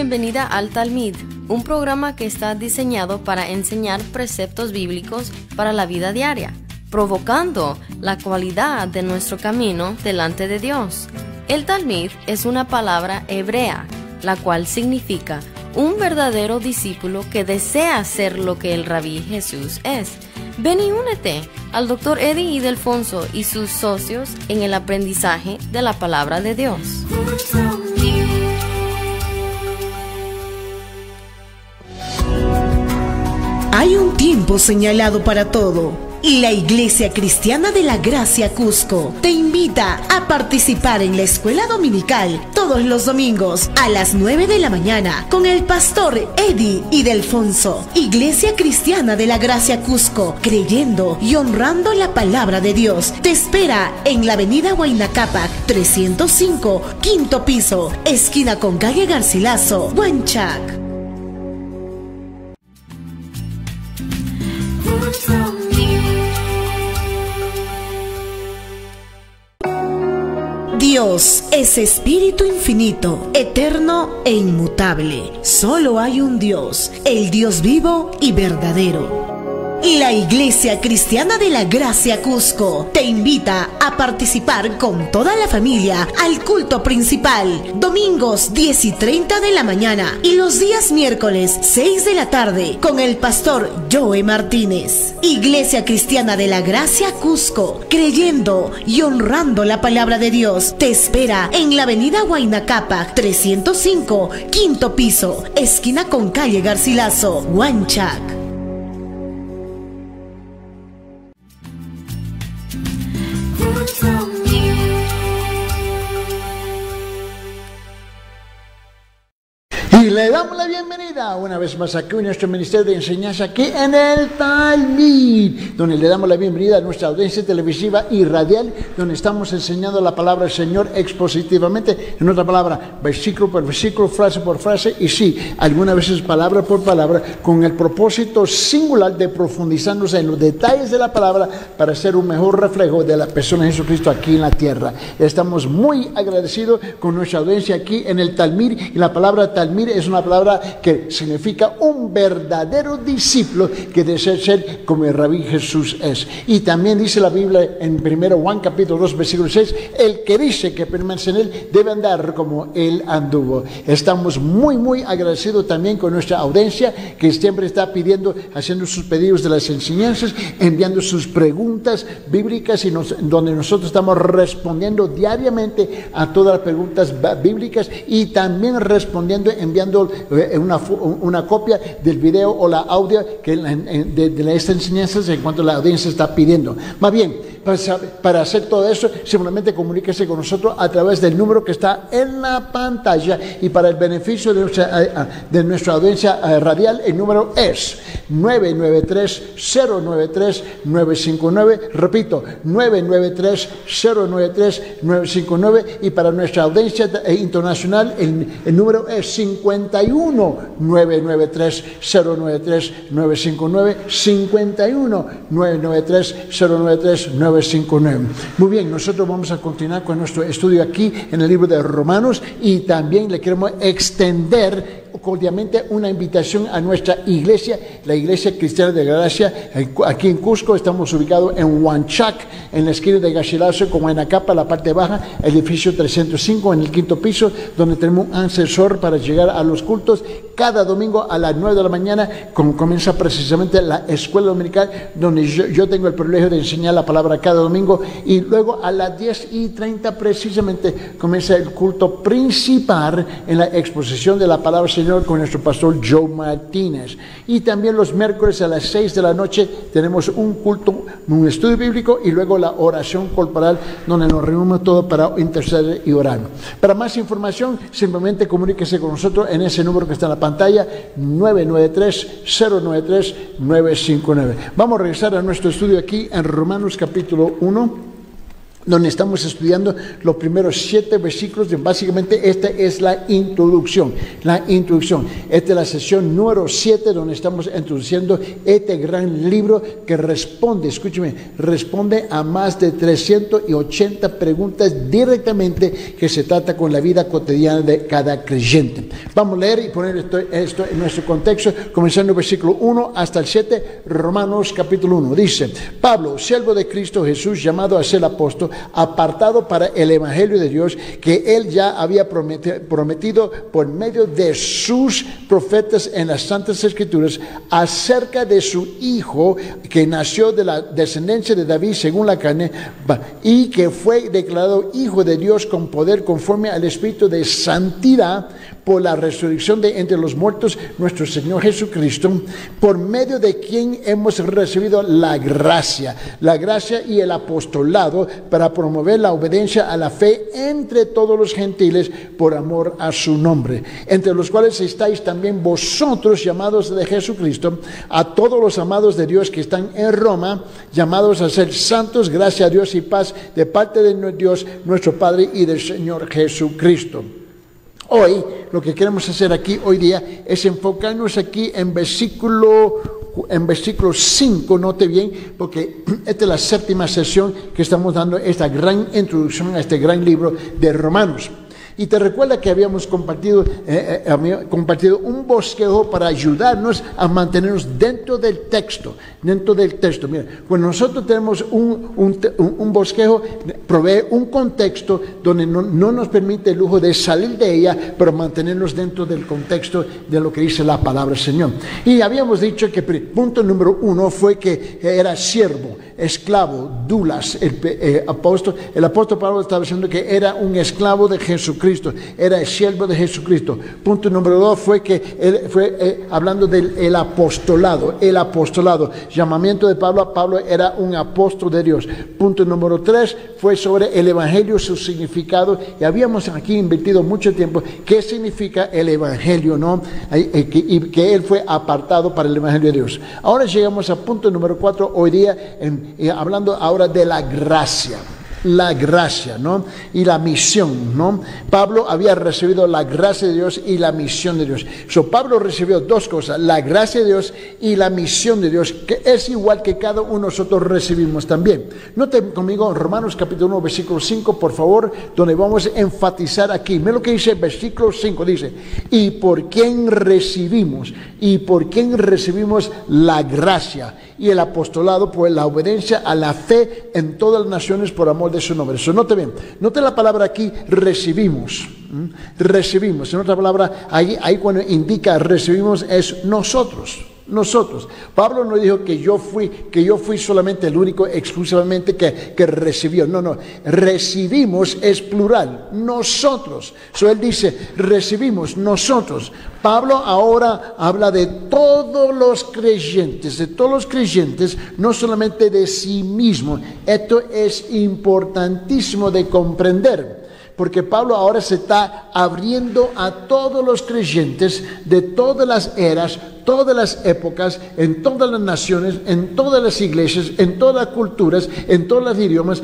bienvenida al Talmid, un programa que está diseñado para enseñar preceptos bíblicos para la vida diaria, provocando la cualidad de nuestro camino delante de Dios. El Talmid es una palabra hebrea, la cual significa un verdadero discípulo que desea ser lo que el Rabí Jesús es. Ven y únete al Dr. Eddie Ildefonso y sus socios en el aprendizaje de la palabra de Dios. Hay un tiempo señalado para todo. Y la Iglesia Cristiana de la Gracia Cusco te invita a participar en la escuela dominical todos los domingos a las 9 de la mañana con el pastor Eddie Ildefonso. Iglesia Cristiana de la Gracia Cusco, creyendo y honrando la palabra de Dios, te espera en la avenida Huayna Cápac 305, quinto piso, esquina con calle Garcilaso, Huanchac. Dios es espíritu infinito, eterno e inmutable. Solo hay un Dios, el Dios vivo y verdadero. La Iglesia Cristiana de la Gracia Cusco te invita a participar con toda la familia al culto principal, domingos 10 y 30 de la mañana y los días miércoles 6 de la tarde con el pastor Joe Martínez. Iglesia Cristiana de la Gracia Cusco, creyendo y honrando la palabra de Dios, te espera en la avenida Huayna Cápac 305, quinto piso, esquina con calle Garcilaso, Huanchac. Y le damos la bienvenida una vez más aquí en nuestro ministerio de enseñanza aquí en el Talmid, donde le damos la bienvenida a nuestra audiencia televisiva y radial, donde estamos enseñando la palabra del Señor expositivamente, en otra palabra, versículo por versículo, frase por frase, y sí, algunas veces palabra por palabra, con el propósito singular de profundizarnos en los detalles de la palabra para ser un mejor reflejo de la persona de Jesucristo aquí en la tierra. Estamos muy agradecidos con nuestra audiencia aquí en el Talmid, y la palabra Talmid es una palabra que significa un verdadero discípulo que desea ser como el Rabí Jesús es. Y también dice la Biblia en 1 Juan capítulo 2 versículo 6, el que dice que permanece en él debe andar como él anduvo. Estamos muy agradecidos también con nuestra audiencia que siempre está pidiendo, haciendo sus pedidos de las enseñanzas, enviando sus preguntas bíblicas y donde nosotros estamos respondiendo diariamente a todas las preguntas bíblicas y también respondiendo, enviando una copia del video o la audio que de estas enseñanzas en cuanto la audiencia está pidiendo. Más bien, para hacer todo eso, simplemente comuníquese con nosotros a través del número que está en la pantalla, y para el beneficio de nuestra audiencia radial, el número es 993-093-959, repito, 993-093-959, y para nuestra audiencia internacional el número es 51-993-093-959, 51-993-093-959. Muy bien, nosotros vamos a continuar con nuestro estudio aquí en el libro de Romanos, y también le queremos extender cordialmente una invitación a nuestra iglesia, la Iglesia Cristiana de Gracia, aquí en Cusco. Estamos ubicados en Huanchac, en la esquina de Garcilaso con Huayna Cápac, la parte baja, edificio 305, en el quinto piso, donde tenemos un ascensor para llegar a los cultos. Cada domingo a las 9 de la mañana comienza precisamente la escuela dominical, donde yo tengo el privilegio de enseñar la palabra cada domingo, y luego a las 10:30 precisamente comienza el culto principal en la exposición de la palabra del Señor con nuestro pastor Joe Martínez. Y también los miércoles a las 6 de la noche tenemos un culto, un estudio bíblico, y luego la oración corporal, donde nos reunimos todos para interceder y orar. Para más información, simplemente comuníquese con nosotros en ese número que está en la pantalla, 993-093-959. Vamos a regresar a nuestro estudio aquí en Romanos capítulo 1. donde estamos estudiando los primeros 7 versículos. Básicamente esta es la introducción. Esta es la sesión número 7, donde estamos introduciendo este gran libro que responde a más de 380 preguntas directamente que se trata con la vida cotidiana de cada creyente. Vamos a leer y poner esto en nuestro contexto, comenzando el versículo 1 hasta el 7, Romanos capítulo 1. Dice: Pablo, siervo de Cristo Jesús, llamado a ser apóstol, apartado para el evangelio de Dios, que él ya había prometido por medio de sus profetas en las santas escrituras, acerca de su hijo que nació de la descendencia de David según la carne, y que fue declarado hijo de Dios con poder, conforme al espíritu de santidad, por la resurrección de entre los muertos, nuestro Señor Jesucristo, por medio de quien hemos recibido la gracia y el apostolado, para promover la obediencia a la fe entre todos los gentiles, por amor a su nombre, entre los cuales estáis también vosotros, llamados de Jesucristo, a todos los amados de Dios que están en Roma, llamados a ser santos. Gracia a Dios y paz de parte de Dios nuestro Padre y del Señor Jesucristo. Hoy, lo que queremos hacer aquí hoy día es enfocarnos aquí en versículo 5, note bien, porque esta es la 7ª sesión que estamos dando, esta gran introducción a este gran libro de Romanos. Y te recuerda que habíamos compartido un bosquejo para ayudarnos a mantenernos dentro del texto. Mira, cuando nosotros tenemos un bosquejo, provee un contexto donde no nos permite el lujo de salir de ella, pero mantenernos dentro del contexto de lo que dice la palabra del Señor. Y habíamos dicho que punto número 1 fue que era siervo, esclavo, dulas. El apóstol Pablo estaba diciendo que era un esclavo de Jesucristo, era el siervo de Jesucristo. Punto número 2 fue que él fue hablando del apostolado, llamamiento de Pablo. Pablo era un apóstol de Dios. Punto número 3 fue sobre el evangelio, su significado, y habíamos aquí invertido mucho tiempo qué significa el evangelio, ¿no? Y que él fue apartado para el evangelio de Dios. Ahora llegamos a punto número 4 hoy día, hablando ahora de la gracia, ¿no? Y la misión, ¿no? Pablo había recibido la gracia de Dios y la misión de Dios. Pablo recibió 2 cosas, la gracia de Dios y la misión de Dios, que es igual que cada uno de nosotros recibimos también. Noten conmigo Romanos capítulo 1, versículo 5, por favor, donde vamos a enfatizar aquí. Mira lo que dice el versículo 5, dice: ¿y por quién recibimos la gracia y el apostolado por la obediencia a la fe en todas las naciones por amor de su nombre? Eso, note bien, note la palabra aquí, recibimos. En otra palabra, ahí cuando indica recibimos es nosotros. Pablo no dijo que yo fui solamente el único, exclusivamente que recibió. No, recibimos es plural, nosotros. Él dice, recibimos nosotros. Pablo ahora habla de todos los creyentes, no solamente de sí mismo. Esto es importantísimo de comprender, porque Pablo ahora se está abriendo a todos los creyentes de todas las eras, todas las épocas, en todas las naciones, en todas las iglesias, en todas las culturas, en todos los idiomas,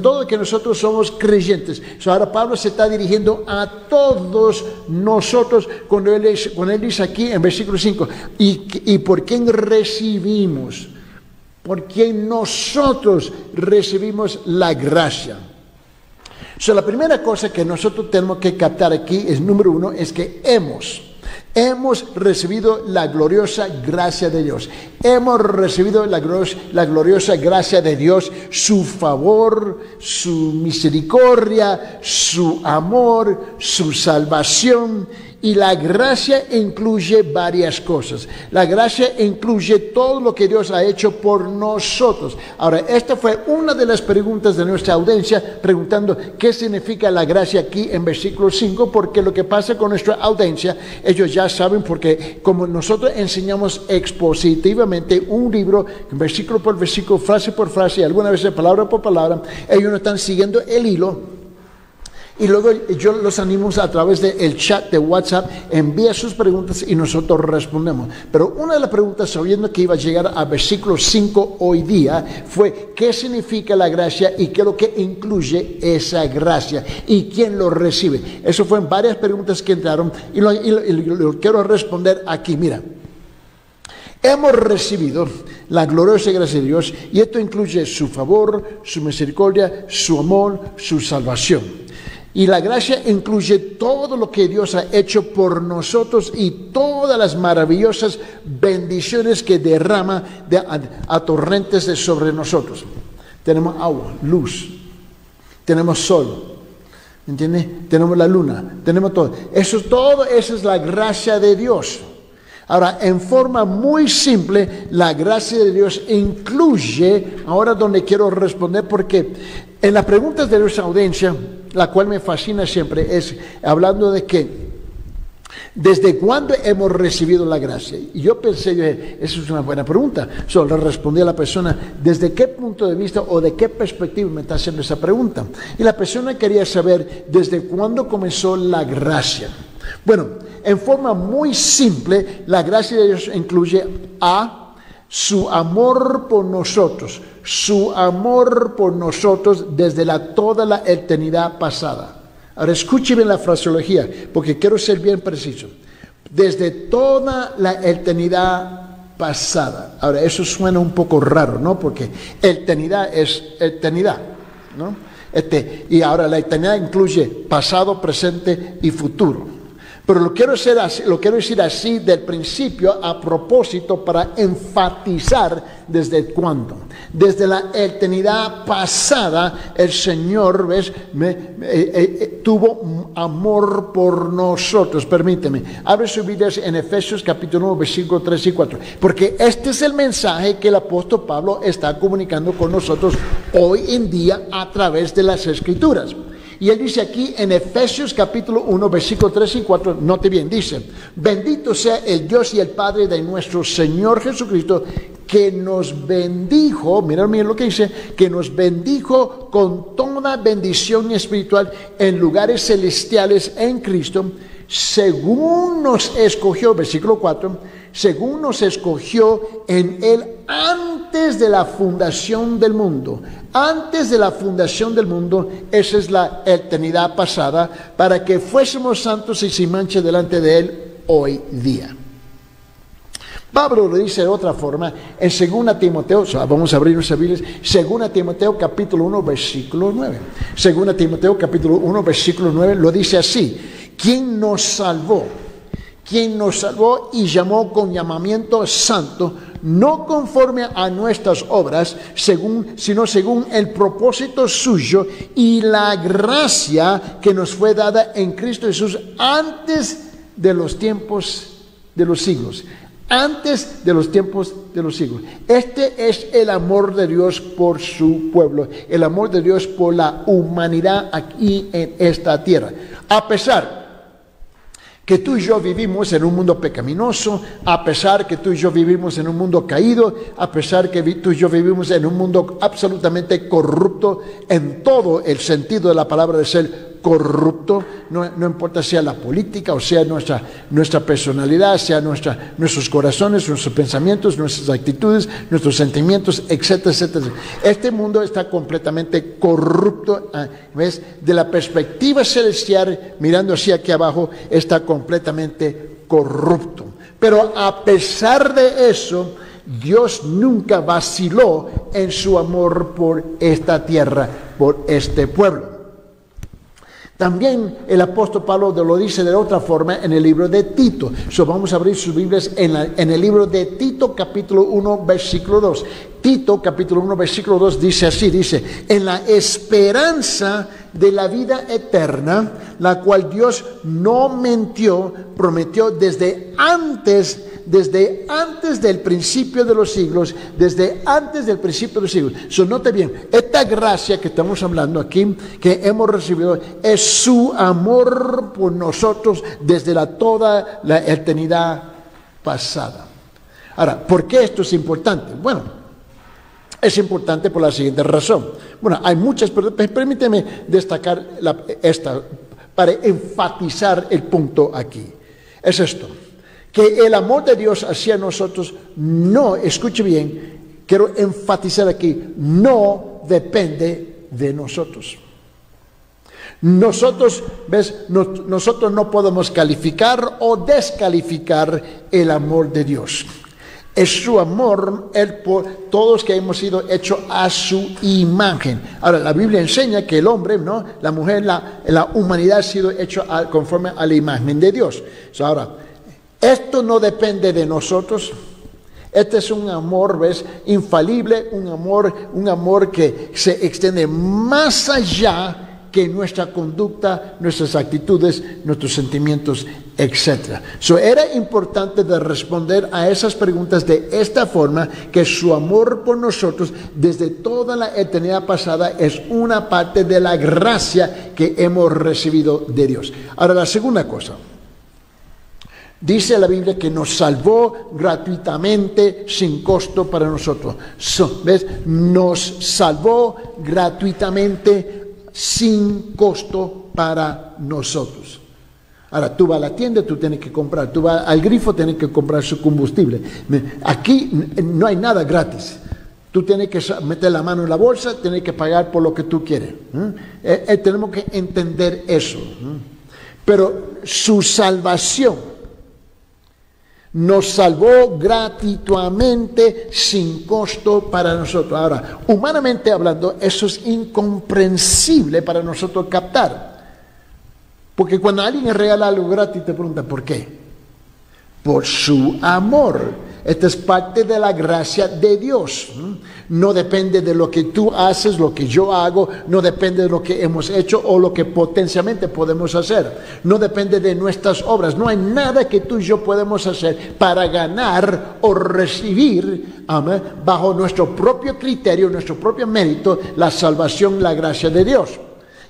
todo que nosotros somos creyentes. Ahora Pablo se está dirigiendo a todos nosotros cuando él dice aquí en versículo 5, ¿y por quién recibimos? ¿Por quién nosotros recibimos la gracia? La primera cosa que nosotros tenemos que captar aquí es, número 1, es que hemos recibido la gloriosa gracia de Dios. Hemos recibido la gloriosa gracia de Dios, su favor, su misericordia, su amor, su salvación. Y la gracia incluye varias cosas. La gracia incluye todo lo que Dios ha hecho por nosotros. Ahora, esta fue una de las preguntas de nuestra audiencia, preguntando qué significa la gracia aquí en versículo 5, porque lo que pasa con nuestra audiencia, ellos ya saben, porque como nosotros enseñamos expositivamente un libro, versículo por versículo, frase por frase, y algunas veces palabra por palabra, ellos no están siguiendo el hilo. Y luego yo los animo a través del chat de WhatsApp, envía sus preguntas y nosotros respondemos. Pero una de las preguntas, sabiendo que iba a llegar a versículo 5 hoy día, fue ¿qué significa la gracia y qué es lo que incluye esa gracia? ¿Y quién lo recibe? Eso fue en varias preguntas que entraron y lo quiero responder aquí. Mira, hemos recibido la gloriosa gracia de Dios y esto incluye su favor, su misericordia, su amor, su salvación. Y la gracia incluye todo lo que Dios ha hecho por nosotros y todas las maravillosas bendiciones que derrama a torrentes sobre nosotros. Tenemos agua, luz, tenemos sol, ¿entiendes? Tenemos la luna, tenemos todo. Todo eso es la gracia de Dios. Ahora, en forma muy simple, la gracia de Dios incluye, ahora donde quiero responder, porque en las preguntas de nuestra audiencia, la cual me fascina siempre, es hablando de que, ¿desde cuándo hemos recibido la gracia? Y yo pensé, esa es una buena pregunta. Solo le respondí a la persona, ¿desde qué punto de vista o de qué perspectiva me está haciendo esa pregunta? Y la persona quería saber, ¿desde cuándo comenzó la gracia? Bueno, en forma muy simple, la gracia de Dios incluye a su amor por nosotros desde toda la eternidad pasada. Ahora escuche bien la fraseología, porque quiero ser bien preciso. Desde toda la eternidad pasada. Ahora, eso suena un poco raro, ¿no? Porque eternidad es eternidad, ¿no? Y ahora la eternidad incluye pasado, presente y futuro. Pero lo quiero decir así del principio a propósito para enfatizar desde cuándo. Desde la eternidad pasada el Señor tuvo amor por nosotros. Permíteme, abre sus Biblias en Efesios capítulo 1, versículos 3 y 4. Porque este es el mensaje que el apóstol Pablo está comunicando con nosotros hoy en día a través de las Escrituras. Y él dice aquí en Efesios capítulo 1, versículos 3 y 4, note bien, dice: bendito sea el Dios y el Padre de nuestro Señor Jesucristo, que nos bendijo, miren lo que dice, que nos bendijo con toda bendición espiritual en lugares celestiales en Cristo, según nos escogió, versículo 4, según nos escogió en Él antes de la fundación del mundo. Antes de la fundación del mundo, esa es la eternidad pasada, para que fuésemos santos y sin mancha delante de Él hoy día. Pablo lo dice de otra forma en 2 Timoteo, vamos a abrir nuestras Biblias, 2 Timoteo capítulo 1, versículo 9. 2 Timoteo capítulo 1, versículo 9 lo dice así: ¿quién nos salvó? Quien nos salvó y llamó con llamamiento santo, no conforme a nuestras obras, sino según el propósito suyo y la gracia que nos fue dada en Cristo Jesús antes de los tiempos de los siglos. Antes de los tiempos de los siglos. Este es el amor de Dios por su pueblo, el amor de Dios por la humanidad aquí en esta tierra. A pesar que tú y yo vivimos en un mundo pecaminoso, a pesar que tú y yo vivimos en un mundo caído, a pesar que tú y yo vivimos en un mundo absolutamente corrupto, en todo el sentido de la palabra de ser corrupto, no importa sea la política o sea nuestra personalidad, sea nuestros corazones, nuestros pensamientos, nuestras actitudes, nuestros sentimientos, etcétera, etcétera. Este mundo está completamente corrupto, ¿ves? De la perspectiva celestial, mirando hacia aquí abajo, está completamente corrupto. Pero a pesar de eso, Dios nunca vaciló en su amor por esta tierra, por este pueblo. También el apóstol Pablo lo dice de otra forma en el libro de Tito. Vamos a abrir sus Biblias en el libro de Tito capítulo 1 versículo 2. Tito capítulo 1 versículo 2 dice así, dice: en la esperanza de la vida eterna, la cual Dios no mintió, prometió desde antes del principio de los siglos, Note bien, esta gracia que estamos hablando aquí, que hemos recibido, es su amor por nosotros desde toda la eternidad pasada. Ahora, ¿por qué esto es importante? Bueno, Es importante por la siguiente razón. Bueno, hay muchas, pero permíteme destacar esta para enfatizar el punto aquí. Es esto, que el amor de Dios hacia nosotros no, escuche bien, quiero enfatizar aquí, no depende de nosotros. Nosotros no podemos calificar o descalificar el amor de Dios. Es su amor, por todos que hemos sido hechos a su imagen. Ahora, la Biblia enseña que el hombre, ¿no?, la mujer, la humanidad ha sido hecho conforme a la imagen de Dios. Ahora, esto no depende de nosotros. Este es un amor, ¿ves?, infalible, un amor que se extiende más allá que nuestra conducta, nuestras actitudes, nuestros sentimientos, etc. Era importante de responder a esas preguntas de esta forma, que su amor por nosotros desde toda la eternidad pasada es una parte de la gracia que hemos recibido de Dios. Ahora, la segunda cosa. Dice la Biblia que nos salvó gratuitamente, sin costo para nosotros. ¿Ves? Nos salvó gratuitamente, sin costo para nosotros. Ahora, tú vas a la tienda, tú tienes que comprar, tú vas al grifo, tienes que comprar su combustible. Aquí no hay nada gratis. Tú tienes que meter la mano en la bolsa, tienes que pagar por lo que tú quieres. Tenemos que entender eso. Pero su salvación nos salvó gratuitamente, sin costo para nosotros. Ahora, humanamente hablando, eso es incomprensible para nosotros captar. Porque cuando alguien regala algo gratis, te pregunta, ¿por qué? Por su amor. Esta es parte de la gracia de Dios. No depende de lo que tú haces, lo que yo hago, no depende de lo que hemos hecho o lo que potencialmente podemos hacer. No depende de nuestras obras. No hay nada que tú y yo podemos hacer para ganar o recibir, bajo nuestro propio criterio, nuestro propio mérito, la salvación, la gracia de Dios.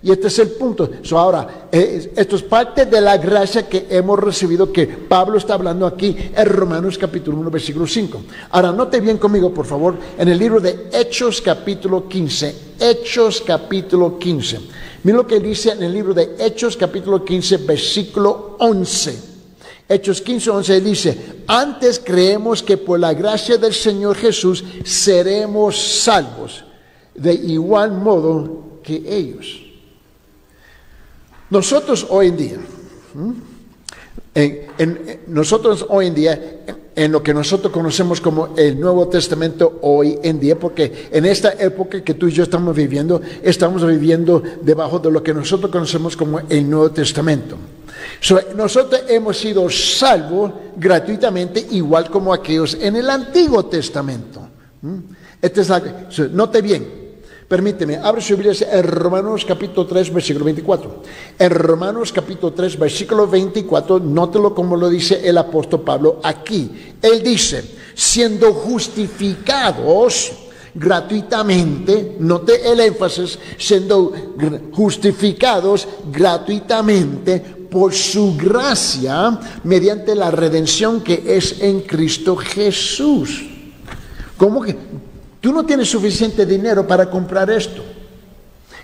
Y este es el punto. Ahora, esto es parte de la gracia que hemos recibido, que Pablo está hablando aquí en Romanos capítulo 1, versículo 5. Ahora, note bien conmigo, por favor, en el libro de Hechos capítulo 15. Hechos capítulo 15. Mira lo que dice en el libro de Hechos capítulo 15, versículo 11. Hechos 15, 11 dice: antes creemos que por la gracia del Señor Jesús seremos salvos, de igual modo que ellos. Nosotros hoy en día, en lo que nosotros conocemos como el Nuevo Testamento hoy en día, porque en esta época que tú y yo estamos viviendo debajo de lo que nosotros conocemos como el Nuevo Testamento. Nosotros hemos sido salvos gratuitamente, igual como aquellos en el Antiguo Testamento. Note bien. Permíteme, abre su Biblia en Romanos capítulo 3, versículo 24. En Romanos capítulo 3, versículo 24, nótelo como lo dice el apóstol Pablo aquí. Él dice, siendo justificados gratuitamente, note el énfasis, siendo justificados gratuitamente por su gracia, mediante la redención que es en Cristo Jesús. ¿Cómo que? Tú no tienes suficiente dinero para comprar esto.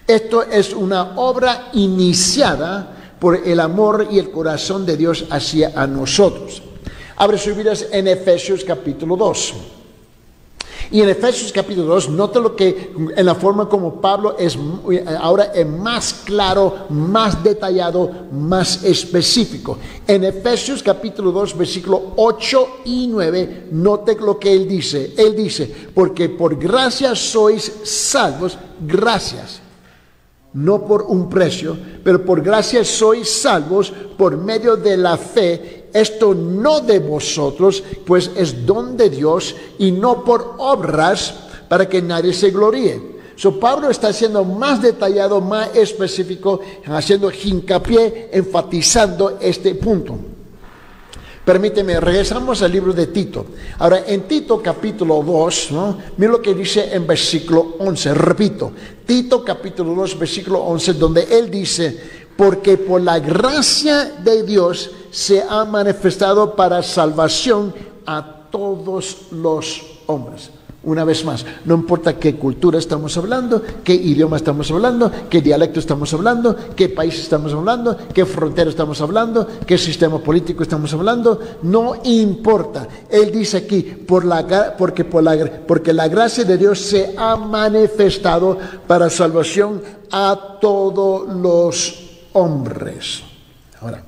Esto es una obra iniciada por el amor y el corazón de Dios hacia a nosotros. Abre sus Biblias en Efesios capítulo 2. Y en Efesios capítulo 2, nota lo que en la forma como Pablo ahora es más claro, más detallado, más específico. En Efesios capítulo 2, versículo 8 y 9, note lo que él dice. Él dice, porque por gracia sois salvos, gracias. No por un precio, pero por gracia sois salvos por medio de la fe. Esto no de vosotros, pues es don de Dios, y no por obras, para que nadie se gloríe. Pablo está siendo más detallado, más específico, haciendo hincapié, enfatizando este punto. Permíteme, regresamos al libro de Tito. Ahora, en Tito capítulo 2, mira lo que dice en versículo 11. Repito, Tito capítulo 2, versículo 11, donde él dice, porque por la gracia de Dios se ha manifestado para salvación a todos los hombres. Una vez más, no importa qué cultura estamos hablando, qué idioma estamos hablando, qué dialecto estamos hablando, qué país estamos hablando, qué frontera estamos hablando, qué sistema político estamos hablando, no importa. Él dice aquí, porque la gracia de Dios se ha manifestado para salvación a todos los hombres. Ahora,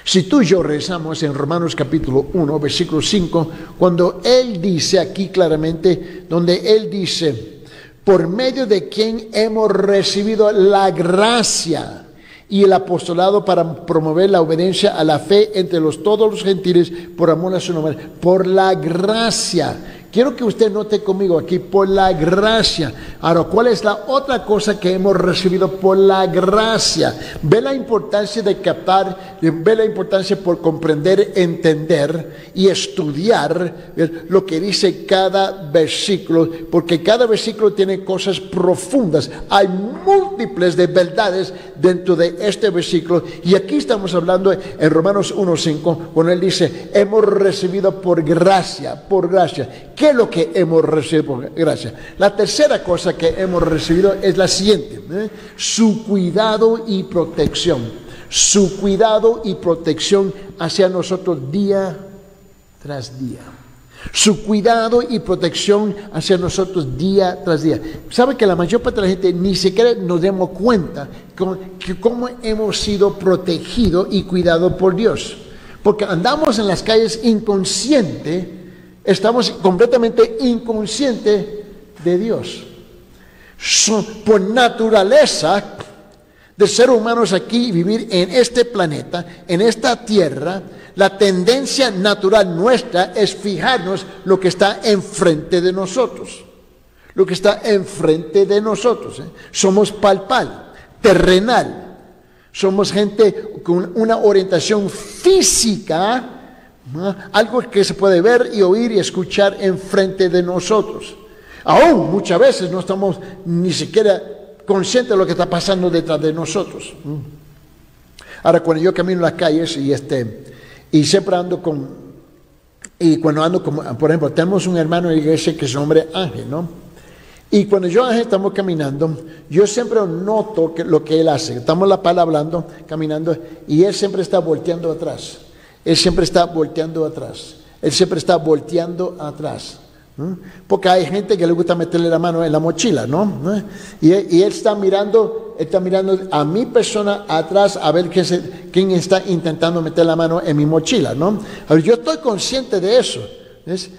si tú y yo rezamos en Romanos capítulo 1, versículo 5, cuando él dice aquí claramente, donde él dice, por medio de quien hemos recibido la gracia y el apostolado para promover la obediencia a la fe entre todos los gentiles por amor a su nombre, por la gracia. Quiero que usted note conmigo aquí, por la gracia. Ahora, ¿cuál es la otra cosa que hemos recibido por la gracia? Ve la importancia de captar, ve la importancia por comprender, entender y estudiar lo que dice cada versículo, porque cada versículo tiene cosas profundas. Hay múltiples de verdades dentro de este versículo, y aquí estamos hablando en Romanos 1:5, cuando él dice, hemos recibido por gracia, por gracia. ¿Qué es lo que hemos recibido por gracia? La tercera cosa que hemos recibido es la siguiente, su cuidado y protección. Su cuidado y protección hacia nosotros día tras día. Su cuidado y protección hacia nosotros día tras día. ¿Sabe que la mayor parte de la gente ni siquiera nos damos cuenta que cómo hemos sido protegidos y cuidados por Dios? Porque andamos en las calles inconscientes. Estamos completamente inconscientes de Dios. Por naturaleza de ser humanos aquí, vivir en este planeta, en esta tierra, la tendencia natural nuestra es fijarnos lo que está enfrente de nosotros. Lo que está enfrente de nosotros. Somos palpal, terrenal. Somos gente con una orientación física, algo que se puede ver y oír y escuchar enfrente de nosotros. Aún muchas veces no estamos ni siquiera conscientes de lo que está pasando detrás de nosotros. Ahora, cuando yo camino en las calles y siempre ando y cuando ando por ejemplo, tenemos un hermano en la iglesia que es nombre Ángel, ¿no? Y cuando yo Ángel estamos caminando, yo siempre noto lo que él hace. Estamos la pala hablando, caminando, y él siempre está volteando atrás. Él siempre está volteando atrás. Él siempre está volteando atrás. Porque hay gente que le gusta meterle la mano en la mochila, ¿no? Y él está mirando a mi persona atrás a ver quién está intentando meter la mano en mi mochila, ¿no? Ahora, yo estoy consciente de eso. ¿Ves?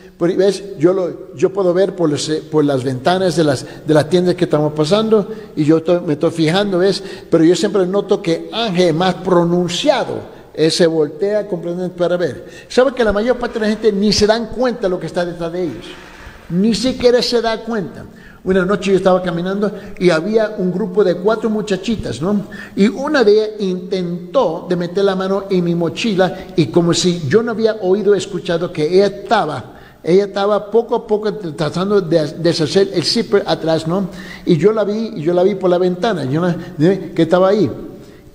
Yo puedo ver por las ventanas de las tiendas que estamos pasando, y me estoy fijando, ¿ves? Pero yo siempre noto que Ángel es más pronunciado. Él se voltea completamente para ver. ¿Sabe que la mayor parte de la gente ni se dan cuenta de lo que está detrás de ellos? Ni siquiera se da cuenta. Una noche yo estaba caminando y había un grupo de 4 muchachitas, ¿no? Y una de ellas intentó de meter la mano en mi mochila, y como si yo no había escuchado que ella estaba poco a poco tratando de deshacer el zipper atrás, ¿no? Y yo la vi por la ventana, que estaba ahí.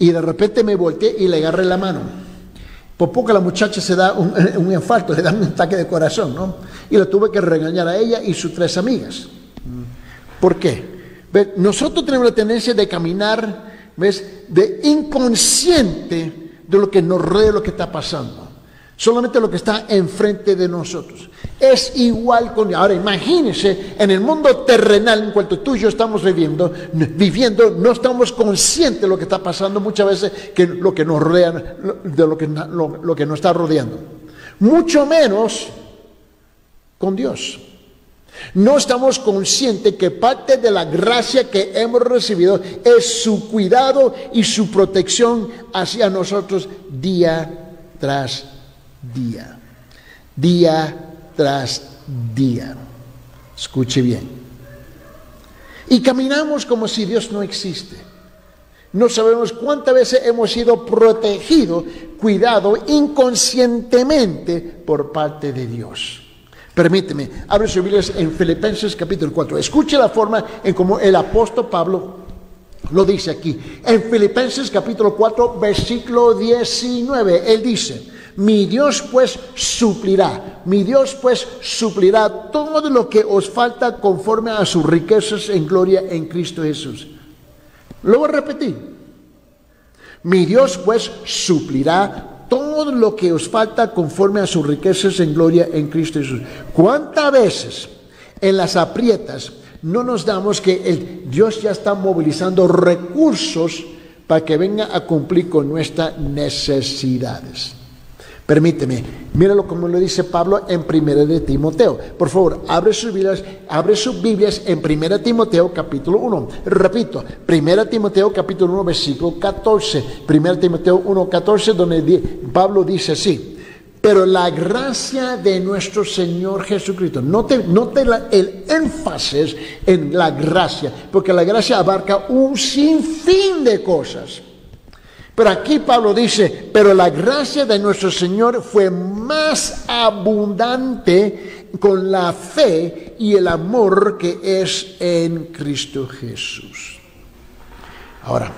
Y de repente me volteé y le agarré la mano. Por poco la muchacha se da un infarto, le da un ataque de corazón, ¿no? Y la tuve que regañar a ella y sus 3 amigas. ¿Por qué? ¿Ves? Nosotros tenemos la tendencia de caminar, ¿ves?, de inconsciente de lo que nos rodea, lo que está pasando. Solamente lo que está enfrente de nosotros. Es igual con... Ahora imagínense, en el mundo terrenal en cuanto tú y yo estamos viviendo, no estamos conscientes de lo que está pasando muchas veces, que lo que nos rodea, de lo que nos está rodeando. Mucho menos con Dios. No estamos conscientes que parte de la gracia que hemos recibido es su cuidado y su protección hacia nosotros día tras día. Día tras día. Escuche bien. Y caminamos como si Dios no existe. No sabemos cuántas veces hemos sido protegidos, cuidados inconscientemente por parte de Dios. Permíteme, abre sus Biblias en Filipenses capítulo 4. Escuche la forma en cómo el apóstol Pablo lo dice aquí. En Filipenses capítulo 4, versículo 19, él dice: Mi Dios pues suplirá, mi Dios pues suplirá todo lo que os falta conforme a sus riquezas en gloria en Cristo Jesús. Lo voy a repetir. Mi Dios pues suplirá todo lo que os falta conforme a sus riquezas en gloria en Cristo Jesús. ¿Cuántas veces en las aprietas no nos damos que Dios ya está movilizando recursos para que venga a cumplir con nuestras necesidades? Permíteme, míralo como lo dice Pablo en 1 de Timoteo. Por favor, abre sus Biblias en 1 Timoteo capítulo 1. Repito, 1 Timoteo capítulo 1 versículo 14. 1 Timoteo 1, 14, donde Pablo dice así: pero la gracia de nuestro Señor Jesucristo. Note el énfasis en la gracia, porque la gracia abarca un sinfín de cosas. Pero aquí Pablo dice, pero la gracia de nuestro Señor fue más abundante con la fe y el amor que es en Cristo Jesús. Ahora,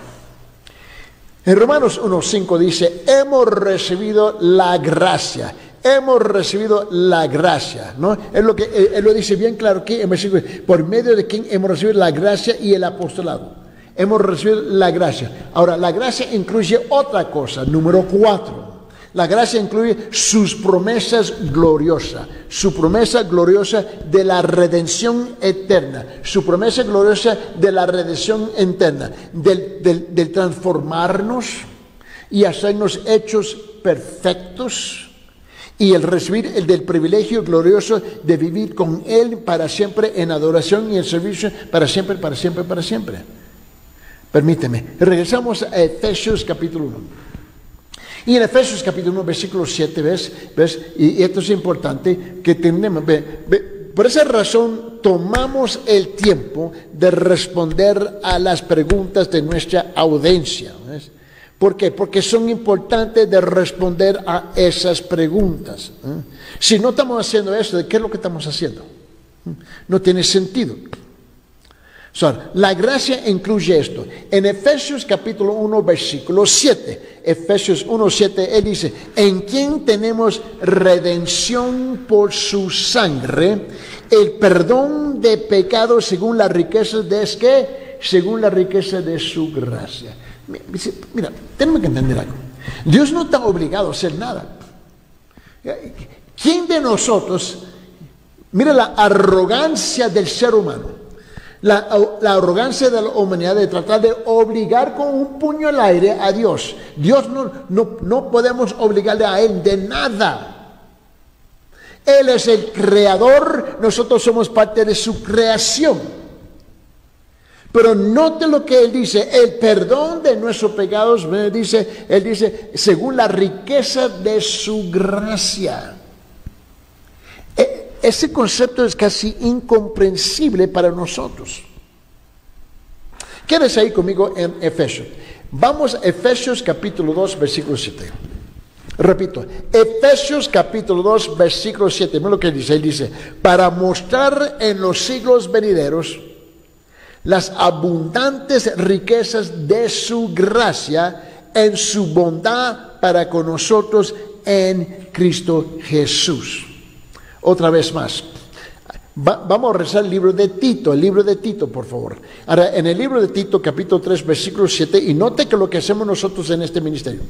en Romanos 1:5 dice, hemos recibido la gracia. Hemos recibido la gracia, ¿no? Es lo que él lo dice bien claro aquí en versículo, por medio de quien hemos recibido la gracia y el apostolado. Hemos recibido la gracia. Ahora, la gracia incluye otra cosa, número 4. La gracia incluye sus promesas gloriosas, su promesa gloriosa de la redención eterna, su promesa gloriosa de la redención eterna, del transformarnos y hacernos hechos perfectos, y el recibir el del privilegio glorioso de vivir con Él para siempre en adoración y en servicio para siempre, para siempre, para siempre. Permíteme, regresamos a Efesios capítulo 1. Y en Efesios capítulo 1, versículo 7, ¿ves? Y esto es importante que tenemos. Por esa razón tomamos el tiempo de responder a las preguntas de nuestra audiencia. ¿Ves? ¿Por qué? Porque son importantes de responder a esas preguntas. Si no estamos haciendo eso, ¿qué es lo que estamos haciendo? No tiene sentido. La gracia incluye esto. En Efesios capítulo 1 versículo 7, Efesios 1, 7, él dice, en quien tenemos redención por su sangre, el perdón de pecados según la riqueza de ¿qué? Según la riqueza de su gracia. Mira, tenemos que entender algo. Dios no está obligado a hacer nada. ¿Quién de nosotros, mira la arrogancia del ser humano? La arrogancia de la humanidad de tratar de obligar con un puño al aire a Dios. Dios no podemos obligarle a Él de nada. Él es el creador, nosotros somos parte de su creación. Pero note lo que Él dice, el perdón de nuestros pecados, Él dice, según la riqueza de su gracia. Ese concepto es casi incomprensible para nosotros. ¿Quieres ir conmigo en Efesios? Vamos a Efesios capítulo 2, versículo 7. Repito, Efesios capítulo 2, versículo 7. Mira lo que dice. Él dice, para mostrar en los siglos venideros las abundantes riquezas de su gracia en su bondad para con nosotros en Cristo Jesús. Otra vez más, vamos a rezar el libro de Tito, por favor. Ahora, en el libro de Tito, capítulo 3, versículo 7, y note que lo que hacemos nosotros en este ministerio,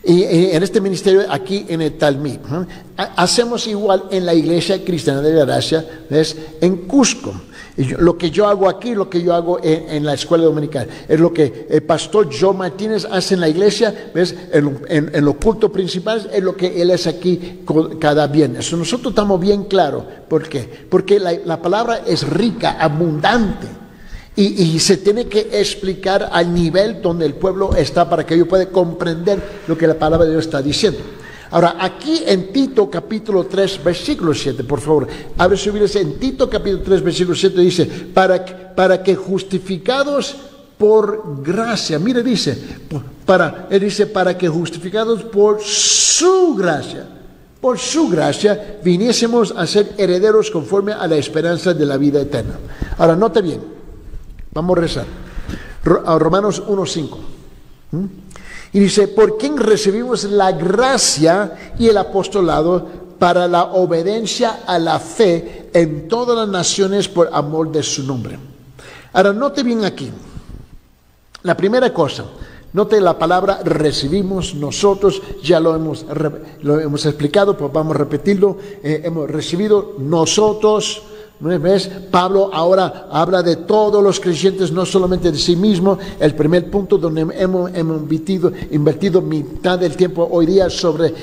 y en este ministerio aquí en el Talmid, hacemos igual en la Iglesia Cristiana de la Gracia, ¿ves? En Cusco. Lo que yo hago aquí, lo que yo hago en la escuela dominical, es lo que el pastor Joe Martínez hace en la iglesia, ¿ves? En los cultos principales, es lo que él hace aquí cada viernes. Nosotros estamos bien claros. ¿Por qué? Porque la palabra es rica, abundante, y se tiene que explicar al nivel donde el pueblo está para que ellos puedan comprender lo que la palabra de Dios está diciendo. Ahora, aquí en Tito capítulo 3, versículo 7, por favor, abre su Biblia, en Tito capítulo 3, versículo 7, dice, para que justificados por gracia, mire, dice, para que justificados por su gracia, viniésemos a ser herederos conforme a la esperanza de la vida eterna. Ahora, note bien, vamos a rezar, a Romanos 1:5. Y dice, por quien recibimos la gracia y el apostolado para la obediencia a la fe en todas las naciones por amor de su nombre. Ahora, note bien aquí. La primera cosa, note la palabra recibimos, nosotros, ya lo hemos explicado, pues vamos a repetirlo. Hemos recibido nosotros. ¿Ves? Pablo ahora habla de todos los creyentes, no solamente de sí mismo. El primer punto donde hemos invertido mitad del tiempo hoy día sobre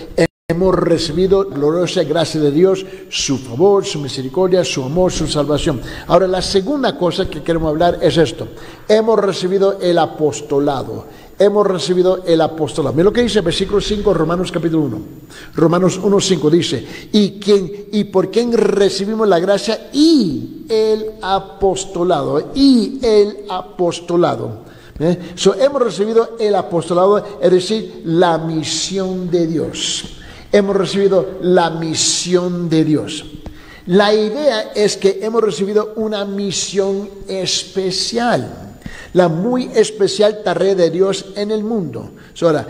hemos recibido la gloriosa gracia de Dios, su favor, su misericordia, su amor, su salvación. Ahora, la segunda cosa que queremos hablar es esto. Hemos recibido el apostolado. Hemos recibido el apostolado. Mira lo que dice el versículo 5, Romanos capítulo 1. Romanos 1:5 dice, y por quien recibimos la gracia y el apostolado. Y el apostolado. Hemos recibido el apostolado, es decir, la misión de Dios. Hemos recibido la misión de Dios. La idea es que hemos recibido una misión especial. La muy especial tarea de Dios en el mundo. Ahora,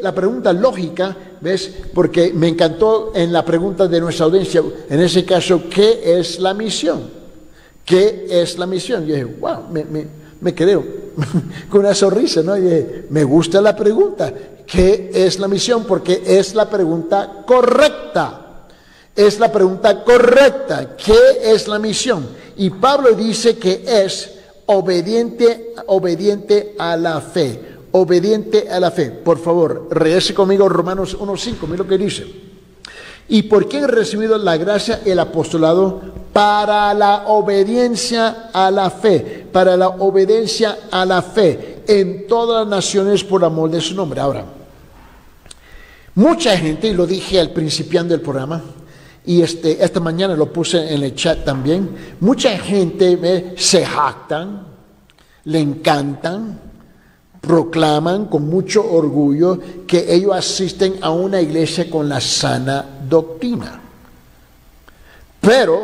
la pregunta lógica, ¿ves? Porque me encantó en la pregunta de nuestra audiencia, en ese caso, ¿qué es la misión? ¿Qué es la misión? Yo dije, wow, me quedé con una sonrisa, ¿no? Y dije, me gusta la pregunta, ¿qué es la misión? Porque es la pregunta correcta. Es la pregunta correcta. ¿Qué es la misión? Y Pablo dice que es obediente a la fe. Obediente a la fe. Por favor, regrese conmigo Romanos 1:5. Mira lo que dice. Y por quien he recibido la gracia, el apostolado, para la obediencia a la fe. Para la obediencia a la fe en todas las naciones por amor de su nombre. Ahora, mucha gente, y lo dije al principiando del programa, y esta mañana lo puse en el chat también, mucha gente se jactan, le encantan, proclaman con mucho orgullo que ellos asisten a una iglesia con la sana doctrina. Pero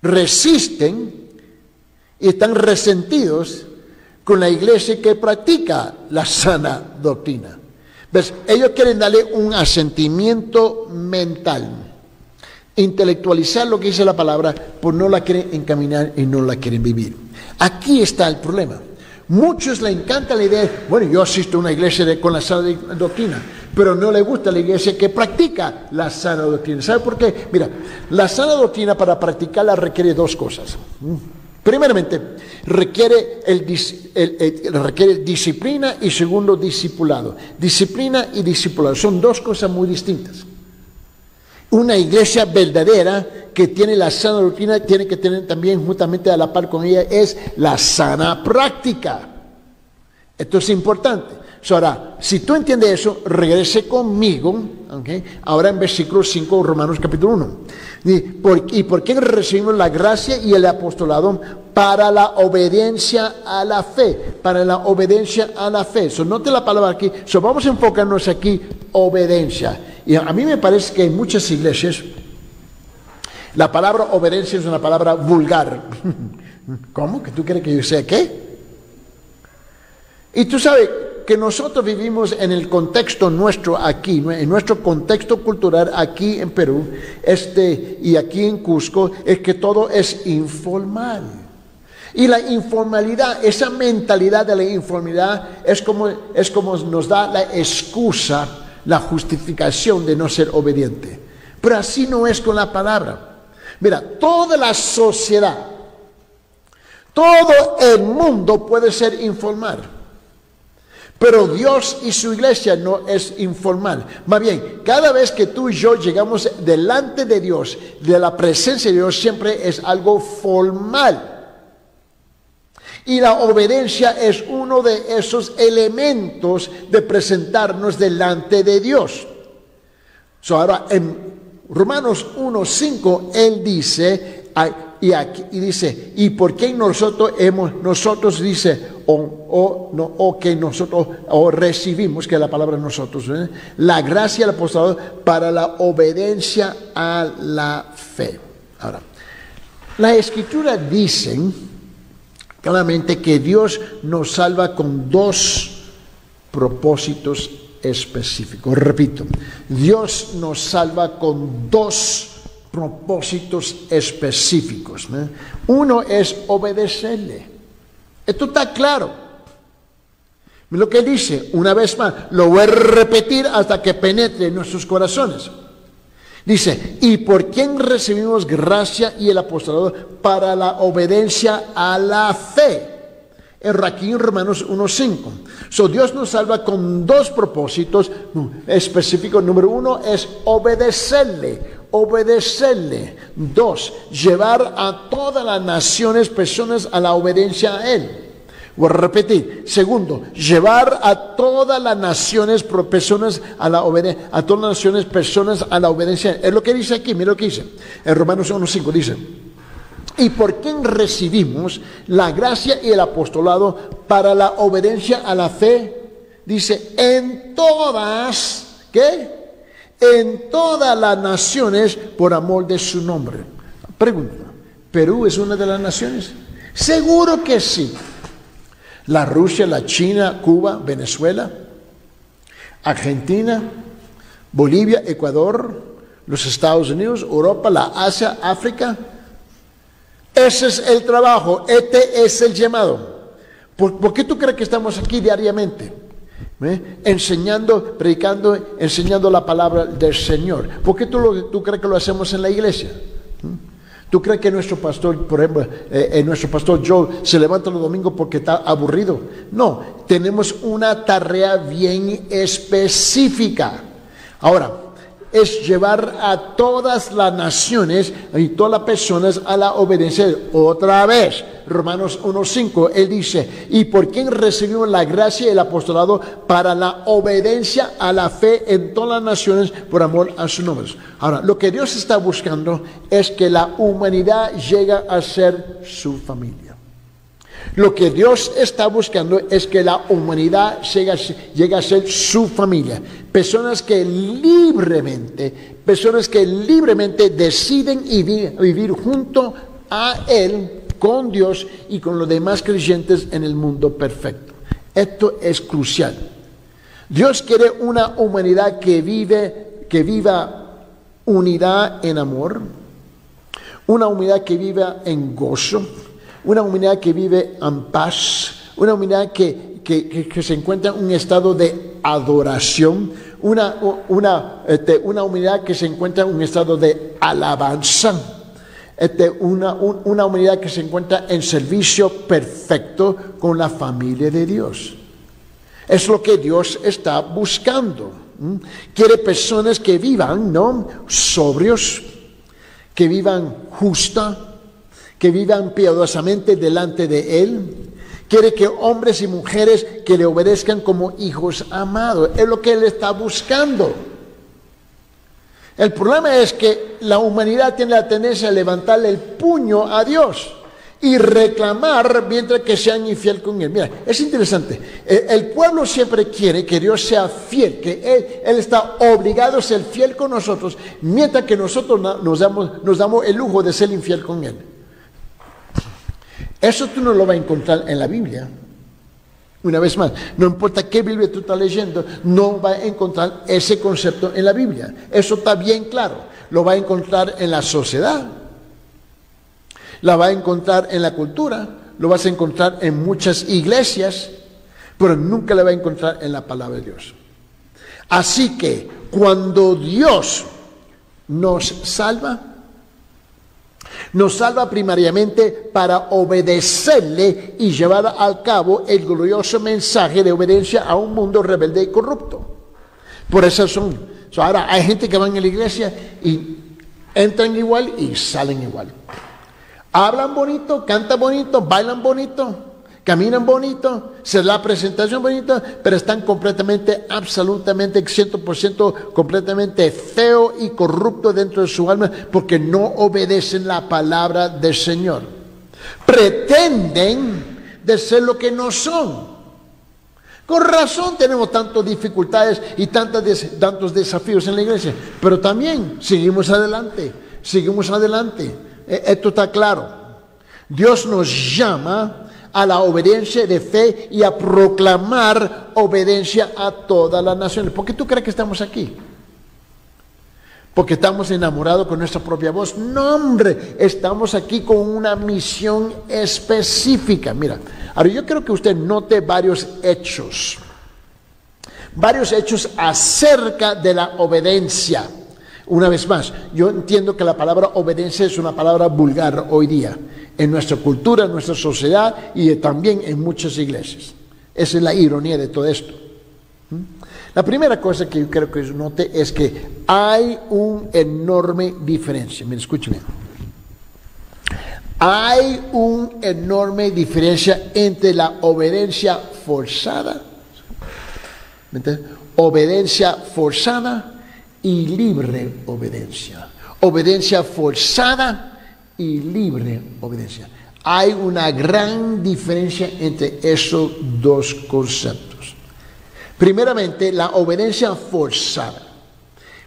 resisten y están resentidos con la iglesia que practica la sana doctrina. ¿Ves? Ellos quieren darle un asentimiento mental, intelectualizar lo que dice la palabra, pues no la quieren encaminar y no la quieren vivir. Aquí está el problema. Muchos le encanta la idea, bueno, yo asisto a una iglesia con la sana doctrina, pero no le gusta la iglesia que practica la sana doctrina. ¿Sabe por qué? Mira, la sana doctrina para practicarla requiere dos cosas. Primeramente, requiere disciplina y segundo, discipulado. Disciplina y discipulado son dos cosas muy distintas. Una iglesia verdadera que tiene la sana doctrina tiene que tener también, justamente a la par con ella, es la sana práctica. Esto es importante. Ahora, si tú entiendes eso, regrese conmigo, ¿okay? Ahora en versículo 5, Romanos capítulo 1. ¿Y por qué recibimos la gracia y el apostolado? Para la obediencia a la fe. Para la obediencia a la fe. Note la palabra aquí. Vamos a enfocarnos aquí, obediencia. Y a mí me parece que en muchas iglesias la palabra obediencia es una palabra vulgar. ¿Cómo? ¿Que tú quieres que yo sea qué? Y tú sabes que nosotros vivimos en el contexto nuestro aquí, en nuestro contexto cultural aquí en Perú, y aquí en Cusco, es que todo es informal. Y la informalidad, esa mentalidad de la informalidad es como nos da la excusa, la justificación de no ser obediente. Pero así no es con la palabra. Mira, toda la sociedad, todo el mundo puede ser informal. Pero Dios y su iglesia no es informal. Más bien, cada vez que tú y yo llegamos delante de Dios, de la presencia de Dios, siempre es algo formal. Y la obediencia es uno de esos elementos de presentarnos delante de Dios. Ahora, en Romanos 1:5, él dice, y por qué nosotros dice, recibimos, que es la palabra nosotros, la gracia del apostolado para la obediencia a la fe. Ahora, la Escritura dice claramente que Dios nos salva con dos propósitos específicos. Repito, Dios nos salva con dos propósitos específicos, ¿no? Uno es obedecerle. Esto está claro. Lo que dice, una vez más, lo voy a repetir hasta que penetre en nuestros corazones. Dice, ¿y por quién recibimos gracia y el apostolado para la obediencia a la fe? Aquí en Romanos 1:5. Dios nos salva con dos propósitos específicos. Número uno es obedecerle. Dos, llevar a todas las naciones, personas a la obediencia a Él. Voy a repetir. Segundo, llevar a todas las naciones, personas a la obediencia, a todas las naciones, personas a la obediencia. Es lo que dice aquí, mira lo que dice. En Romanos 1:5 dice, ¿y por quién recibimos la gracia y el apostolado para la obediencia a la fe? Dice, en todas, ¿qué? En todas las naciones por amor de su nombre. Pregunta, ¿Perú es una de las naciones? Seguro que sí. La Rusia, la China, Cuba, Venezuela, Argentina, Bolivia, Ecuador, los Estados Unidos, Europa, la Asia, África. Ese es el trabajo, este es el llamado. ¿Por qué tú crees que estamos aquí diariamente? Enseñando, predicando, enseñando la palabra del Señor. ¿Por qué tú crees que lo hacemos en la iglesia? ¿Tú crees que nuestro pastor, por ejemplo, nuestro pastor Joe se levanta los domingos porque está aburrido? No, tenemos una tarea bien específica. Ahora, es llevar a todas las naciones y todas las personas a la obediencia. Otra vez, Romanos 1:5, él dice, ¿y por quién recibimos la gracia y el apostolado para la obediencia a la fe en todas las naciones por amor a su nombre? Ahora, lo que Dios está buscando es que la humanidad llegue a ser su familia. Lo que Dios está buscando es que la humanidad llegue a ser su familia. Personas que libremente deciden vivir junto a Él, con Dios y con los demás creyentes en el mundo perfecto. Esto es crucial. Dios quiere una humanidad que viva unidad en amor, una humanidad que viva en gozo, una humanidad que vive en paz, una humanidad que se encuentra en un estado de adoración, una humanidad que se encuentra en un estado de alabanza, una humanidad que se encuentra en servicio perfecto con la familia de Dios. Es lo que Dios está buscando. Quiere personas que vivan, ¿no?, sobrios, que vivan justa, que vivan piadosamente delante de Él. Quiere que hombres y mujeres que le obedezcan como hijos amados. Es lo que Él está buscando. El problema es que la humanidad tiene la tendencia a levantarle el puño a Dios y reclamar mientras que sean infiel con Él. Mira, es interesante. El pueblo siempre quiere que Dios sea fiel, que Él está obligado a ser fiel con nosotros, mientras que nosotros nos damos el lujo de ser infiel con Él. Eso tú no lo vas a encontrar en la Biblia. Una vez más, no importa qué Biblia tú estás leyendo, no vas a encontrar ese concepto en la Biblia. Eso está bien claro. Lo vas a encontrar en la sociedad, la vas a encontrar en la cultura, lo vas a encontrar en muchas iglesias, pero nunca la vas a encontrar en la palabra de Dios. Así que cuando Dios nos salva primariamente para obedecerle y llevar a cabo el glorioso mensaje de obediencia a un mundo rebelde y corrupto. Por esa razón. Ahora hay gente que va en la iglesia y entran igual y salen igual. Hablan bonito, cantan bonito, bailan bonito, caminan bonito, se da la presentación bonita, pero están completamente, absolutamente, 100% completamente feo y corrupto dentro de su alma porque no obedecen la palabra del Señor. Pretenden de ser lo que no son. Con razón tenemos tantas dificultades y tantos desafíos en la iglesia, pero también seguimos adelante. Esto está claro. Dios nos llama a la obediencia de fe y a proclamar obediencia a todas las naciones. ¿Por qué tú crees que estamos aquí? ¿Porque estamos enamorados con nuestra propia voz? No, hombre, estamos aquí con una misión específica. Mira, ahora yo creo que usted note varios hechos acerca de la obediencia. Una vez más, yo entiendo que la palabra obediencia es una palabra vulgar hoy día, en nuestra cultura, en nuestra sociedad y también en muchas iglesias. Esa es la ironía de todo esto. La primera cosa que yo creo que note es que hay una enorme diferencia. Mira, escúcheme. Hay una enorme diferencia entre la obediencia forzada, obediencia forzada y libre obediencia. Obediencia forzada y libre obediencia. Hay una gran diferencia entre esos dos conceptos. Primeramente, la obediencia forzada.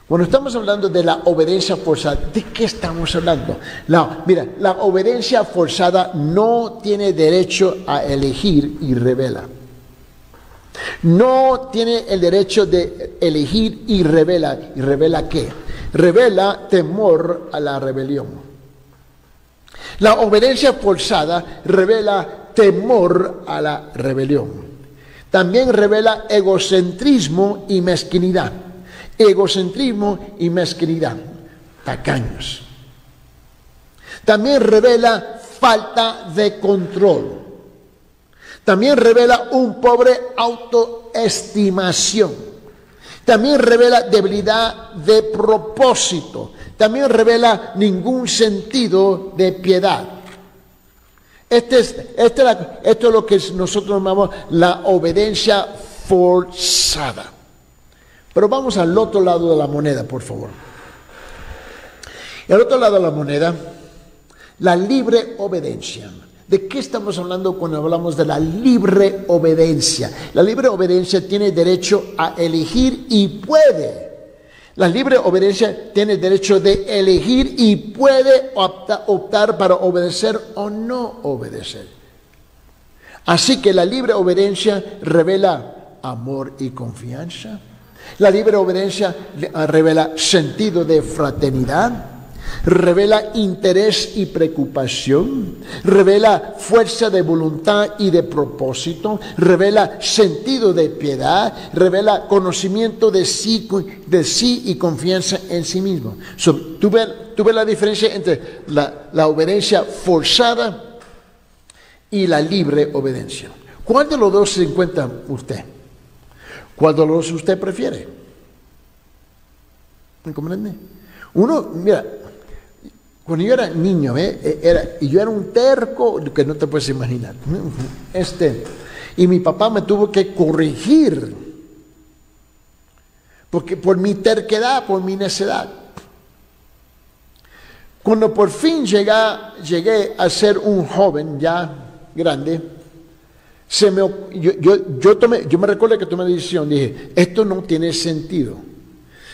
Cuando estamos hablando de la obediencia forzada, ¿de qué estamos hablando? Mira, la obediencia forzada no tiene derecho a elegir y revela. No tiene el derecho de elegir y revela. ¿Y revela qué? Revela temor a la rebelión. La obediencia forzada revela temor a la rebelión. También revela egocentrismo y mezquinidad. Egocentrismo y mezquinidad. Tacaños. También revela falta de control. También revela un pobre autoestimación. También revela debilidad de propósito. También revela ningún sentido de piedad. Esto es lo que nosotros llamamos la obediencia forzada. Pero vamos al otro lado de la moneda, por favor. El otro lado de la moneda, la libre obediencia. ¿De qué estamos hablando cuando hablamos de la libre obediencia? La libre obediencia tiene derecho a elegir y puede. La libre obediencia tiene derecho de elegir y puede optar para obedecer o no obedecer. Así que la libre obediencia revela amor y confianza. La libre obediencia revela sentido de fraternidad. Revela interés y preocupación, revela fuerza de voluntad y de propósito, revela sentido de piedad, revela conocimiento de sí y confianza en sí mismo. ¿Tú ves la diferencia entre la obediencia forzada y la libre obediencia? ¿Cuál de los dos se encuentra usted? ¿Cuál de los dos usted prefiere? ¿Me comprende? Uno, mira, cuando yo era niño, yo era un terco que no te puedes imaginar. Y mi papá me tuvo que corregir porque por mi terquedad, por mi necedad. Cuando por fin llegué a ser un joven ya grande, yo me recuerdo que tomé la decisión, dije, esto no tiene sentido.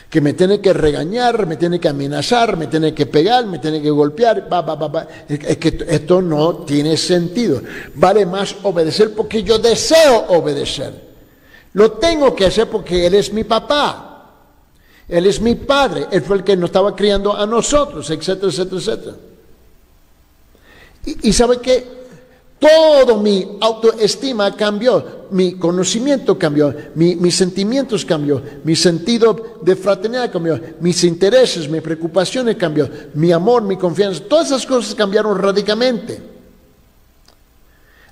Que me tiene que regañar, me tiene que amenazar, me tiene que pegar, me tiene que golpear, Es que esto no tiene sentido. Vale más obedecer porque yo deseo obedecer. Lo tengo que hacer porque Él es mi papá. Él es mi padre. Él fue el que nos estaba criando a nosotros, etcétera, etcétera, etcétera. Y ¿sabe qué? Todo mi autoestima cambió, mi conocimiento cambió, mis sentimientos cambió, mi sentido de fraternidad cambió, mis intereses, mis preocupaciones cambió, mi amor, mi confianza, todas esas cosas cambiaron radicalmente.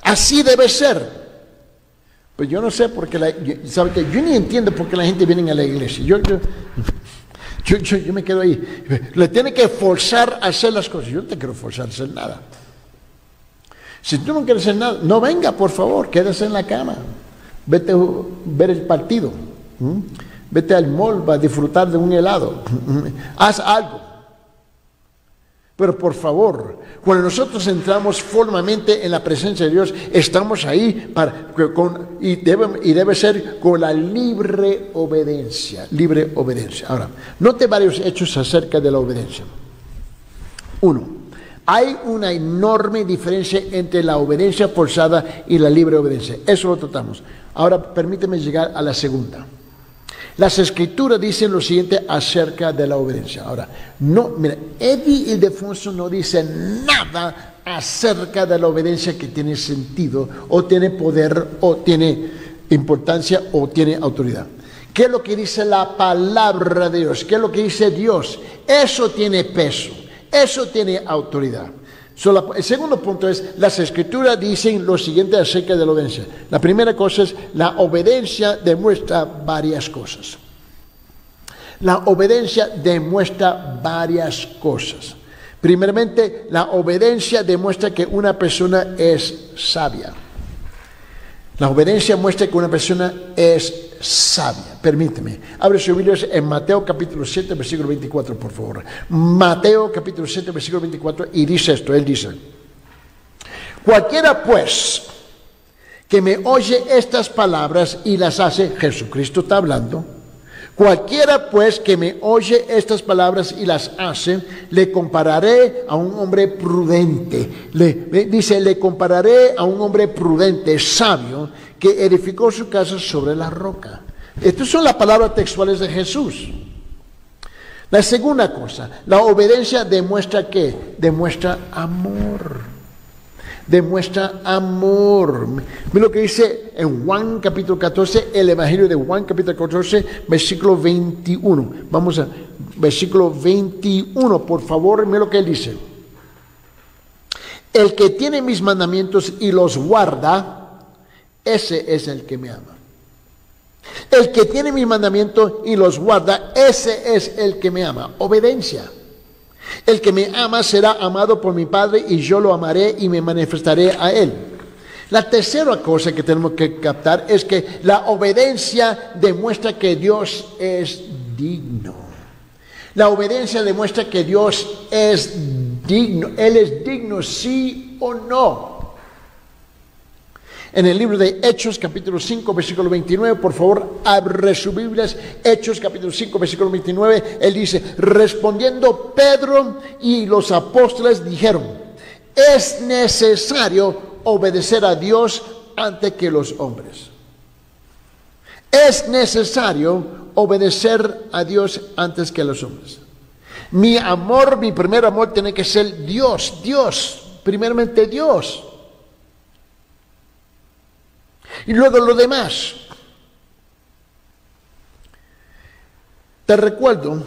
Así debe ser. Pues yo no sé por qué, ¿sabe qué? Yo ni entiendo por qué la gente viene a la iglesia. Yo me quedo ahí. Le tiene que forzar a hacer las cosas. Yo no te quiero forzar a hacer nada. Si tú no quieres hacer nada, no venga, por favor, quédese en la cama. Vete a ver el partido. Vete al mall a disfrutar de un helado. Haz algo. Pero por favor, cuando nosotros entramos formalmente en la presencia de Dios, estamos ahí y debe ser con la libre obediencia. Libre obediencia. Ahora, note varios hechos acerca de la obediencia. 1. Hay una enorme diferencia entre la obediencia forzada y la libre obediencia. Eso lo tratamos. Ahora permíteme llegar a la segunda. Las Escrituras dicen lo siguiente acerca de la obediencia. Ahora, no, mira, Eddie Ildefonso no dice nada acerca de la obediencia que tiene sentido, o tiene poder, o tiene importancia, o tiene autoridad. ¿Qué es lo que dice la palabra de Dios? ¿Qué es lo que dice Dios? Eso tiene peso, eso tiene autoridad. El segundo punto es, las Escrituras dicen lo siguiente acerca de la obediencia. La primera cosa es, la obediencia demuestra varias cosas. La obediencia demuestra varias cosas. Primeramente, la obediencia demuestra que una persona es sabia. La obediencia muestra que una persona es sabia. Permíteme. Abre su Biblia en Mateo capítulo 7, versículo 24, por favor. Mateo capítulo 7, versículo 24, y dice esto, él dice: cualquiera pues que me oye estas palabras y las hace, Jesucristo está hablando, cualquiera pues que me oye estas palabras y las hace, le compararé a un hombre prudente. Le compararé a un hombre prudente, sabio, que edificó su casa sobre la roca. Estas son las palabras textuales de Jesús. La segunda cosa, la obediencia demuestra ¿qué? Demuestra amor. Demuestra amor. Mira lo que dice en Juan capítulo 14, el Evangelio de Juan capítulo 14, versículo 21. Vamos a versículo 21, por favor, mira lo que él dice. El que tiene mis mandamientos y los guarda, ese es el que me ama. El que tiene mis mandamientos y los guarda, ese es el que me ama. Obediencia. El que me ama será amado por mi Padre, y yo lo amaré y me manifestaré a él. La tercera cosa que tenemos que captar es que la obediencia demuestra que Dios es digno. La obediencia demuestra que Dios es digno. Él es digno, sí o no. En el libro de Hechos, capítulo 5, versículo 29, por favor, abre sus Biblias. Hechos, capítulo 5, versículo 29, él dice: respondiendo Pedro y los apóstoles dijeron: es necesario obedecer a Dios antes que los hombres. Es necesario obedecer a Dios antes que a los hombres. Mi amor, mi primer amor tiene que ser Dios, primeramente Dios. Y luego lo demás. Te recuerdo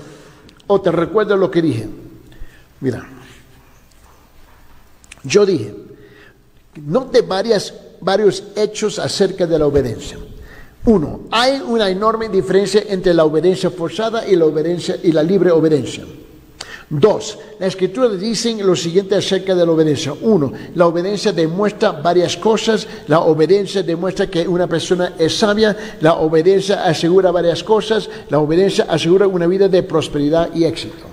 lo que dije. Mira, yo dije, note varios hechos acerca de la obediencia. Uno, hay una enorme diferencia entre la obediencia forzada y la obediencia y la libre obediencia. Dos, la Escritura dice lo siguiente acerca de la obediencia. Uno, la obediencia demuestra varias cosas. La obediencia demuestra que una persona es sabia. La obediencia asegura varias cosas. La obediencia asegura una vida de prosperidad y éxito.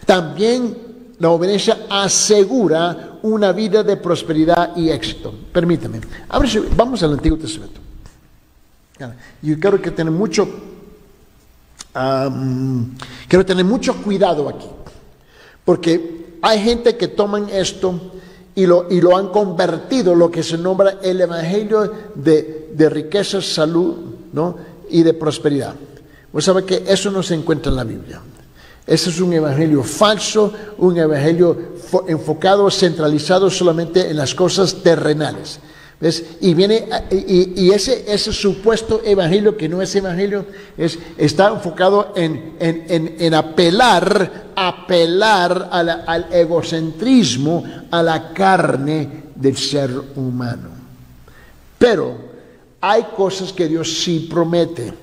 También la obediencia asegura una vida de prosperidad y éxito. Permítame. Vamos al Antiguo Testamento. Yo quiero que tener mucho cuidado aquí, porque hay gente que toman esto y lo han convertido lo que se nombra el evangelio de riqueza, salud, ¿no? Y de prosperidad. Vos sabés que eso no se encuentra en la Biblia. Ese es un evangelio falso, un evangelio enfocado, centralizado solamente en las cosas terrenales. ¿Ves? Y ese supuesto evangelio, que no es evangelio, está enfocado en apelar al egocentrismo, a la carne del ser humano. Pero hay cosas que Dios sí promete.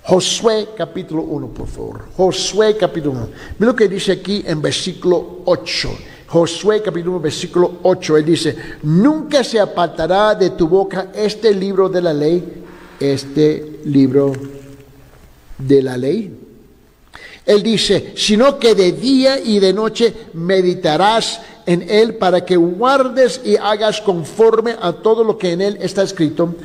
Josué capítulo 1, por favor. Josué capítulo 1. Mira lo que dice aquí en versículo 8. Josué capítulo 1, versículo 8, él dice: nunca se apartará de tu boca este libro de la ley. Él dice: sino que de día y de noche meditarás en él, para que guardes y hagas conforme a todo lo que en él está escrito.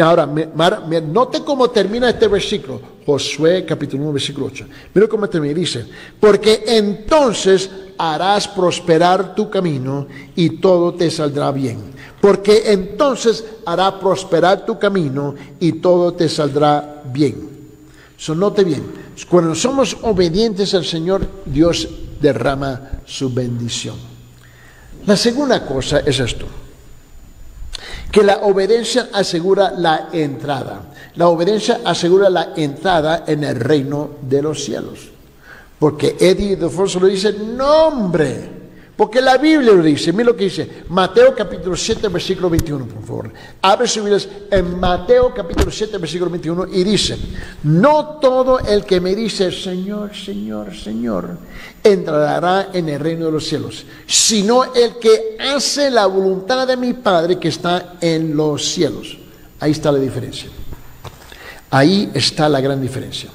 Ahora, note cómo termina este versículo. Josué capítulo 1, versículo 8. Mira cómo termina. Dice: porque entonces harás prosperar tu camino y todo te saldrá bien. Porque entonces hará prosperar tu camino y todo te saldrá bien. Note bien, cuando somos obedientes al Señor, Dios derrama su bendición. La segunda cosa es esto, que la obediencia asegura la entrada. La obediencia asegura la entrada en el reino de los cielos. Porque Eddie Defonso lo dice, no hombre, porque la Biblia lo dice. Mira lo que dice, Mateo capítulo 7, versículo 21, por favor. Abre sus Biblias en Mateo capítulo 7, versículo 21 y dice, no todo el que me dice, Señor, Señor, Señor, entrará en el reino de los cielos, sino el que hace la voluntad de mi Padre que está en los cielos. Ahí está la diferencia. Ahí está la gran diferencia.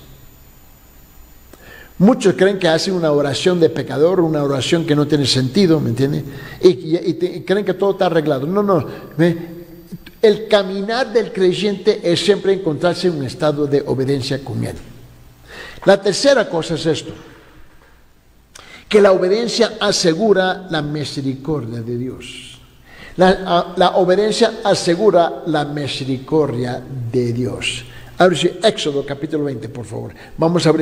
Muchos creen que hacen una oración de pecador, una oración que no tiene sentido, ¿me entiende? Y creen que todo está arreglado. No. El caminar del creyente es siempre encontrarse en un estado de obediencia con Él. La tercera cosa es esto, que la obediencia asegura la misericordia de Dios. La obediencia asegura la misericordia de Dios. Ahora sí, Éxodo capítulo 20, por favor. Vamos a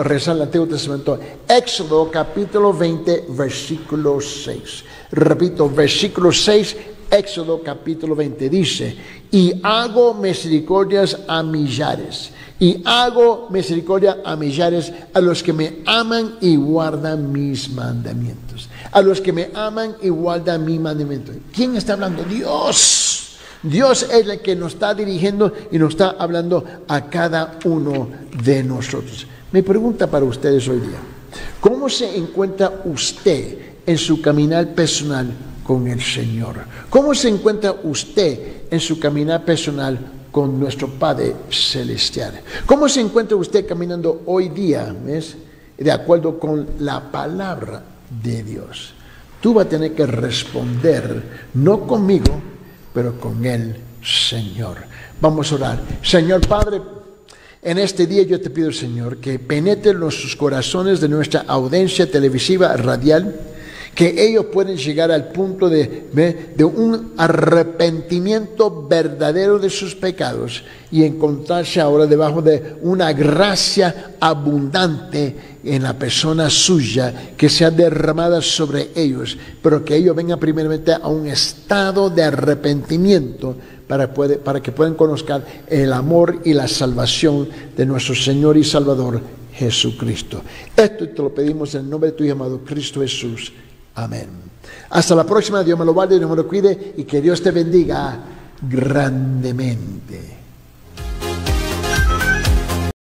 rezar el Antiguo Testamento. Éxodo capítulo 20, versículo 6. Repito, versículo 6, Éxodo capítulo 20. Dice, y hago misericordias a millares. Y hago misericordia a millares a los que me aman y guardan mis mandamientos. A los que me aman y guardan mis mandamientos. ¿Quién está hablando? Dios. Dios es el que nos está dirigiendo y nos está hablando a cada uno de nosotros. Mi pregunta para ustedes hoy día, ¿cómo se encuentra usted en su caminar personal con el Señor? ¿Cómo se encuentra usted en su caminar personal con nuestro Padre Celestial? ¿Cómo se encuentra usted caminando hoy día, ¿ves? De acuerdo con la palabra de Dios? Tú vas a tener que responder, no conmigo, pero con el Señor. Vamos a orar. Señor Padre, en este día yo te pido, Señor, que penetre en nuestros corazones de nuestra audiencia televisiva, radial, que ellos pueden llegar al punto de un arrepentimiento verdadero de sus pecados y encontrarse ahora debajo de una gracia abundante en la persona suya que sea derramada sobre ellos, pero que ellos vengan primeramente a un estado de arrepentimiento para que puedan conocer el amor y la salvación de nuestro Señor y Salvador Jesucristo. Esto te lo pedimos en el nombre de tu amado Cristo Jesús. Amén. Hasta la próxima. Dios me lo guarde, Dios me lo cuide y que Dios te bendiga grandemente.